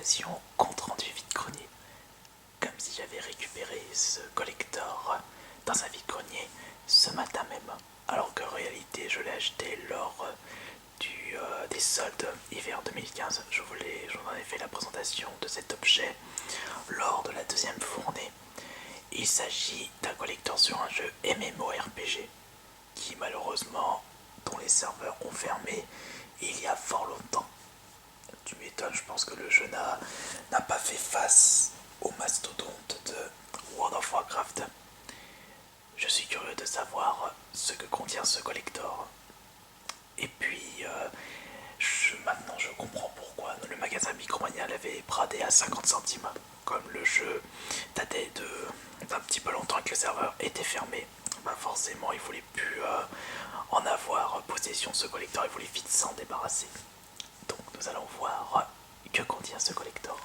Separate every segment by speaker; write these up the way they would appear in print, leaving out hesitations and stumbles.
Speaker 1: occasion, compte rendu vide-grenier. Comme si j'avais récupéré ce collector dans un vide-grenier ce matin même. Alors qu'en réalité, je l'ai acheté lors des soldes hiver 2015. J'en ai fait la présentation de cet objet lors de la deuxième fournée. Il s'agit d'un collector sur un jeu MMORPG qui malheureusement, dont les serveurs ont fermé il y a fort longtemps. Tu m'étonnes, je pense que le jeu n'a pas fait face au mastodonte de World of Warcraft. Je suis curieux de savoir ce que contient ce collector. Et puis, maintenant je comprends pourquoi le magasin Micromania l'avait bradé à 50 centimes. Comme le jeu datait d'un petit peu longtemps et que le serveur était fermé, bah forcément il voulait plus en avoir possession de ce collector, il voulait vite s'en débarrasser. Donc nous allons voir que contient ce collector.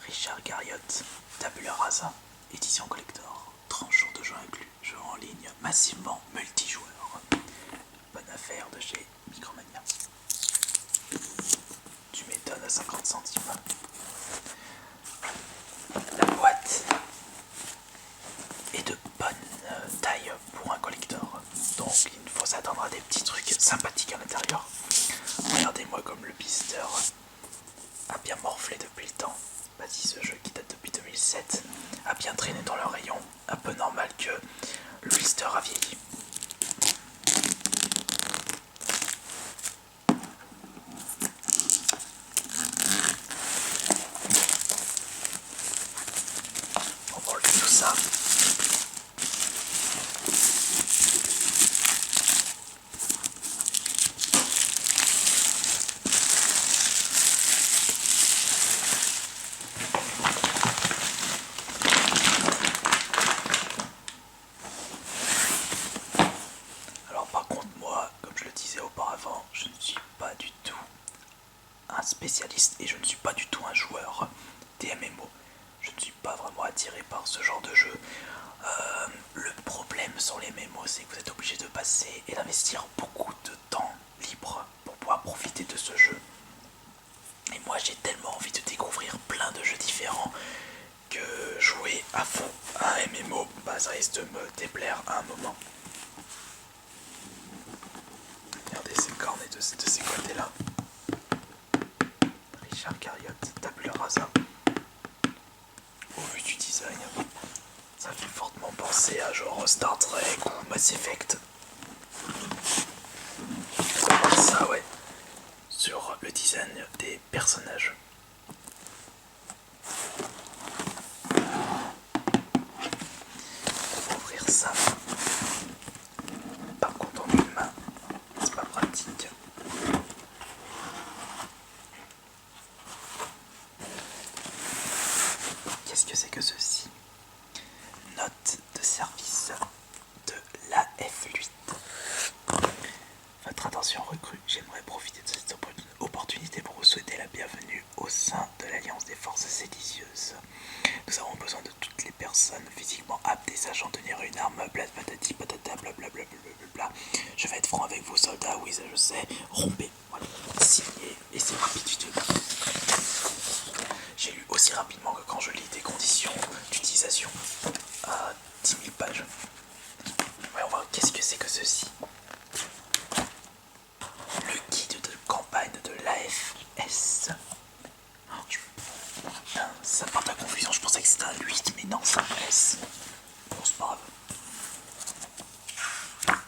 Speaker 1: Richard Garriott, Tabula Rasa, édition collector, 30 jours de jeu inclus, jeu en ligne massivement multijoueur. Bonne affaire de chez Micromania. Tu m'étonnes à 50 centimes. La boîte est de bonne taille pour un collector, donc il faut s'attendre à des petits trucs sympathiques à l'intérieur. Regardez-moi comme le blister a bien morflé depuis le temps. Vas-y, ce jeu qui date depuis 2007 a bien traîné dans le rayon. Un peu normal que le blister a vieilli. On va enlever tout ça. Alors par contre moi, comme je le disais auparavant, je ne suis pas du tout un spécialiste et je ne suis pas du tout un joueur des MMO. Je ne suis pas vraiment attiré par ce genre de jeu. Le problème sur les MMO, c'est que vous êtes obligé de passer et d'investir beaucoup de temps libre pour pouvoir profiter de ce jeu. Et moi j'ai tellement envie de découvrir plein de jeux différents que jouer à fond à un MMO, bah, ça risque de me déplaire à un moment. Regardez ces cornets de ces côtés-là. Richard Garriott, Tabula Rasa. Au vu du design, ça fait fortement penser à genre Star Trek ou Mass Effect. Ça ouais, sur le design des personnages. On va ouvrir ça. Par contre en une main, c'est pas pratique. Qu'est-ce que c'est que ceci? Note de service de l'AF8. Votre attention recrue, j'aimerais profiter de cette opportunité pour vous souhaiter la bienvenue au sein de l'Alliance des Forces Séditieuses. Nous avons besoin de toutes les personnes physiquement aptes et sachant tenir une arme, blase patati patata, blablabla. Je vais être franc avec vous, soldats, oui, ça je sais, rompez, voilà, signez, et c'est rapide du tout. J'ai lu aussi rapidement que quand je lis des conditions d'utilisation à 10 000 pages. Ouais, on va voir qu'est-ce que c'est que ceci. Le guide de campagne de l'AFS. Ça porte à confusion, je pensais que c'était un 8, mais non, c'est un S. Bon, c'est pas grave.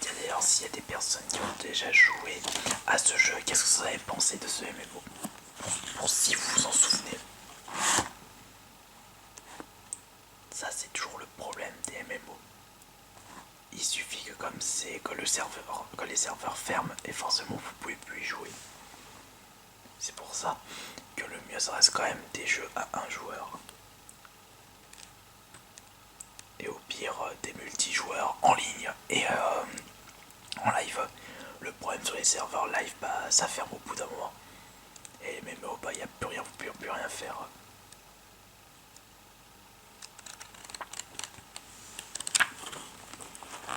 Speaker 1: D'ailleurs, s'il y a des personnes qui ont déjà joué à ce jeu, qu'est-ce que vous avez pensé de ce MMO? Pour si vous vous en souvenez. Ça, c'est toujours le problème des MMO. Il suffit que comme c'est que les serveurs ferment et forcément vous pouvez plus y jouer. C'est pour ça que le mieux ça reste quand même des jeux à un joueur. et au pire des multijoueurs en ligne et en live. Le problème sur les serveurs live, bah ça ferme au bout d'un moment. Et les MMO, bah y a plus rien, plus rien faire.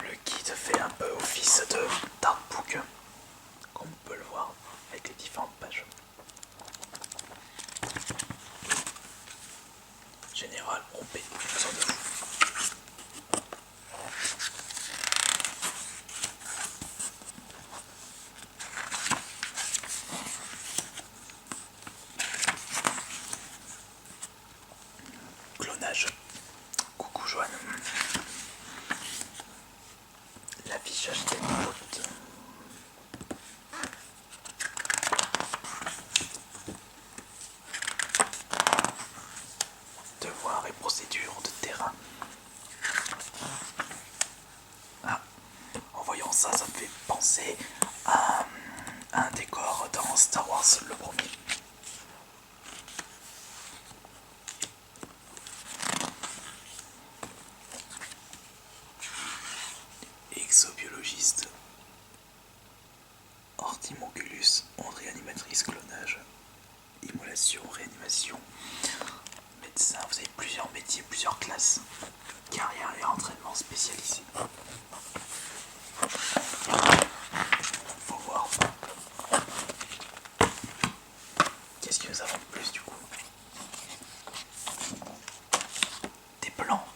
Speaker 1: Le guide fait un peu office de d'artbook, comme on peut le voir avec les différentes pages. Général, on paie, plus besoin de vous. Clonage. Coucou Joanne. L'affichage des notes. Devoirs et procédures de terrain. Ah, en voyant ça, ça me fait penser à un décor dans Star Wars, le premier. Exobiologiste. Hortimoculus, onde réanimatrice, clonage. Immolation, réanimation. Médecin, vous avez plusieurs métiers, plusieurs classes. Carrière et entraînement spécialisé. Faut voir. Qu'est-ce que nous avons de plus du coup? Des plans.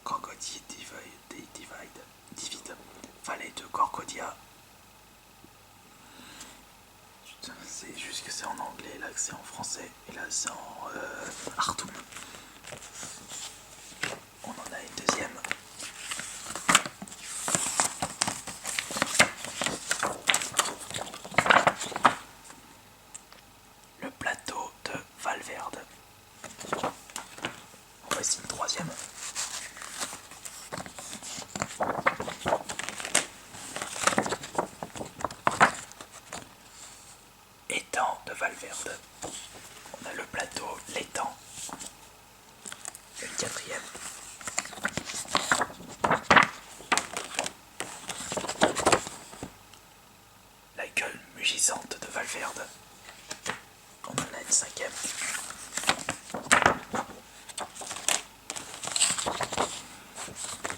Speaker 1: Corcodier divide. Vallée de Corcodia. C'est juste que c'est en anglais, là que c'est en français, et là c'est en Artoum. On en a une deuxième. Le plateau de Valverde. Voici une troisième. Étang de Valverde. On a le plateau, l'étang. Une quatrième. La gueule mugissante de Valverde. On en a une cinquième.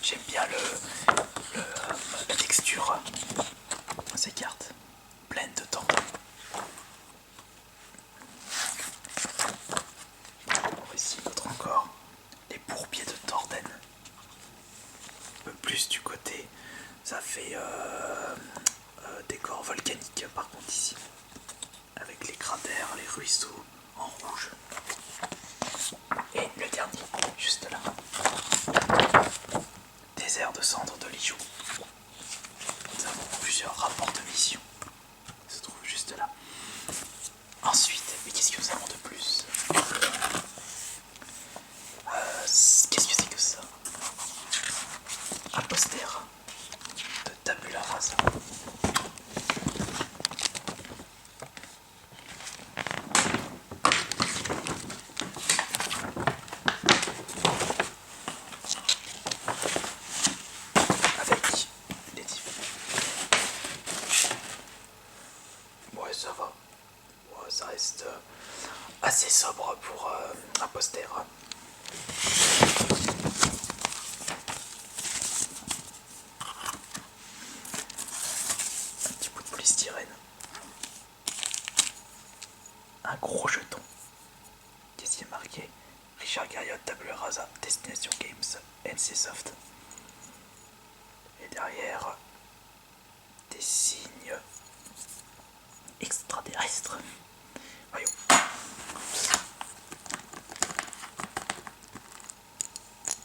Speaker 1: J'aime bien la texture de ces cartes, pleines de temps. Voici une autre encore, les bourbiers de Torden. Un peu plus du côté, ça fait décor volcanique par contre ici, avec les cratères, les ruisseaux en rouge. Et le dernier, juste là. Désert de cendres de Lijou. Nous avons plusieurs rapports de mission. Il se trouve juste là. Ensuite, mais qu'est-ce que nous avons de plus? Qu'est-ce que c'est que ça? Un poster de Tabula Rasa. Avec les différents. Ouais, ça va. Ouais, ça reste assez sobre pour un poster. Un petit bout de polystyrène. Un gros jeton. Qu'est-ce qui est marqué? Richard Garriott, Tabula Rasa, Destination Games, NCSoft. Et derrière, des signes extraterrestres. Voyons.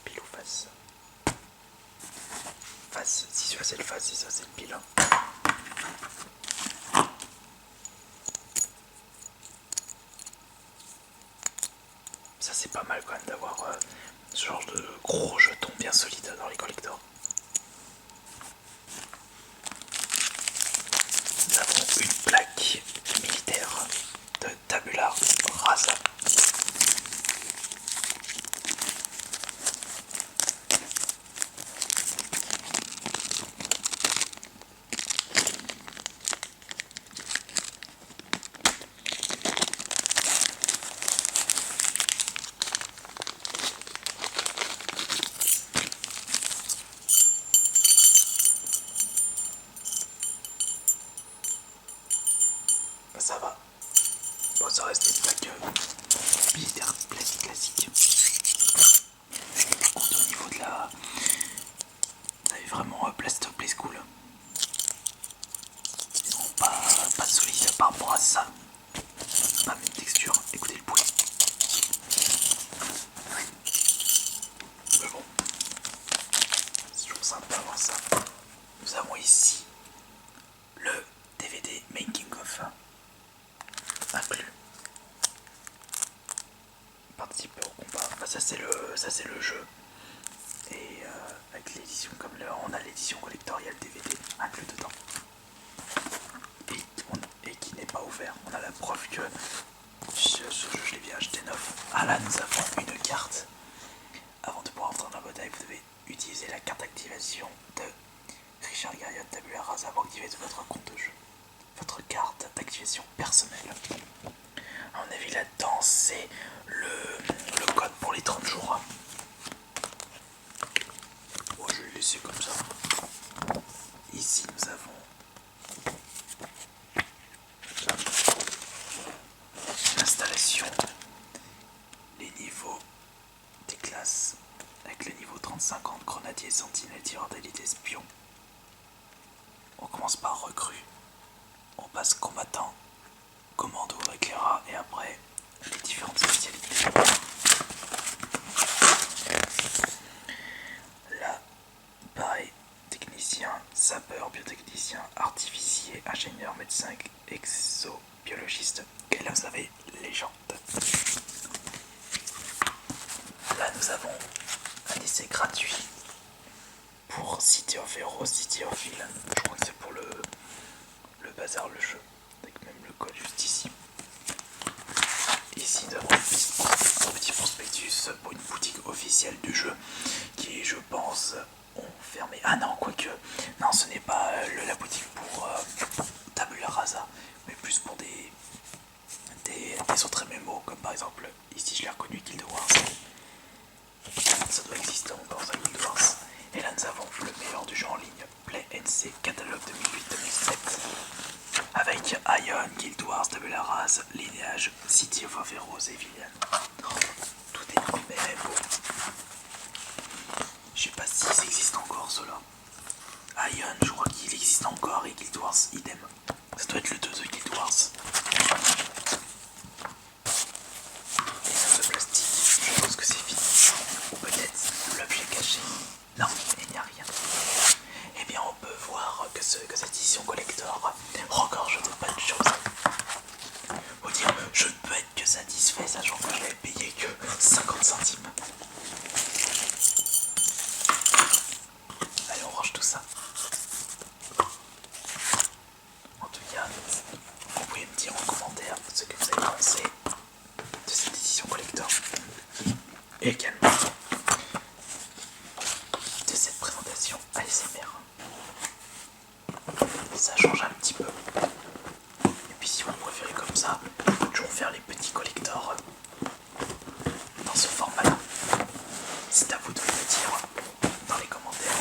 Speaker 1: Pile ou face? Face. Si ça c'est le face, si ça c'est le pile. Ça c'est pas mal quand même d'avoir ce genre de gros jetons bien solides dans les collectors. Nous avons une plaque militaire de Tabula Rasa. Bon, ça reste des plaques militaires classiques. Par contre, au niveau de la... Vous avez vraiment Plastoc Play School. Non, pas solide par rapport à ça. Pas même texture. Écoutez le bruit. Mais bon, c'est toujours sympa d'avoir ça. Nous avons ici le DVD Making of inclus. Participer au combat. Bah, ça c'est le jeu. Et avec l'édition comme là, on a l'édition collectoriale DVD inclus dedans. Et qui n'est pas ouvert. On a la preuve que ce jeu je l'ai bien acheté neuf. Ah là nous avons une carte. Avant de pouvoir entrer dans la bataille, vous devez utiliser la carte d'activation de Richard Garriott Tabula Rasa pour activer votre compte de jeu. Votre carte d'activation personnelle. À mon avis là-dedans c'est le code pour les 30 jours. Bon, je vais le laisser comme ça. Ici nous avons l'installation, les niveaux des classes avec le niveau 30-50, grenadier, sentinelle, tireur d'élite, espion. On commence par recrue, on passe combattant, commando, éclaireur et après les différentes spécialités. Là, pareil, technicien, sapeur, biotechnicien, artificier, ingénieur, médecin, exobiologiste. Et là vous avez légende. Là nous avons un essai gratuit pour City of Heroes, City of Villain. Je crois que c'est pour le bazar, le jeu, avec même le code juste ici. Ici nous avons un petit prospectus pour une boutique officielle du jeu qui, je pense, ont fermé. Ah non, quoique, non, ce n'est pas la boutique pour Tabula Rasa, mais plus pour des autres MMO, comme par exemple, ici je l'ai reconnu, Guild Wars. Ça doit exister encore, ça, Guild Wars. Et là nous avons le meilleur du jeu en ligne, Play NC, catalogue 2008-2007. Avec Ion, Guild Wars, Tabula Rasa, Lineage, City of Heroes et Villain. Tout est MMO. Je sais pas si ça existe encore, cela. Ion, je crois qu'il existe encore, et Guild Wars, idem. Ça doit être le 2 de Guild Wars. Et ce plastique, je pense que c'est fini. Ou peut-être l'objet caché. Non, il n'y a rien. Eh bien, on peut voir que cette édition collector regorge de bonnes choses. Faut dire, je ne peux être que satisfait, sachant que je l'ai payé que 50 centimes. Allez, on range tout ça. En tout cas, vous pouvez me dire en commentaire ce que vous avez pensé de cette édition collector. Et également de cette présentation ASMR. Ça change un petit peu. Et puis si vous préférez comme ça, je peux toujours faire les petits collectors dans ce format-là. C'est à vous de me le dire dans les commentaires.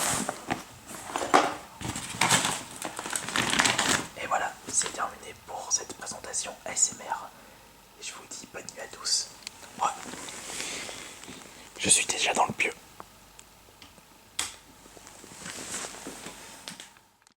Speaker 1: Et voilà, c'est terminé pour cette présentation ASMR. Et je vous dis bonne nuit à tous. Moi, je suis déjà dans le pieu.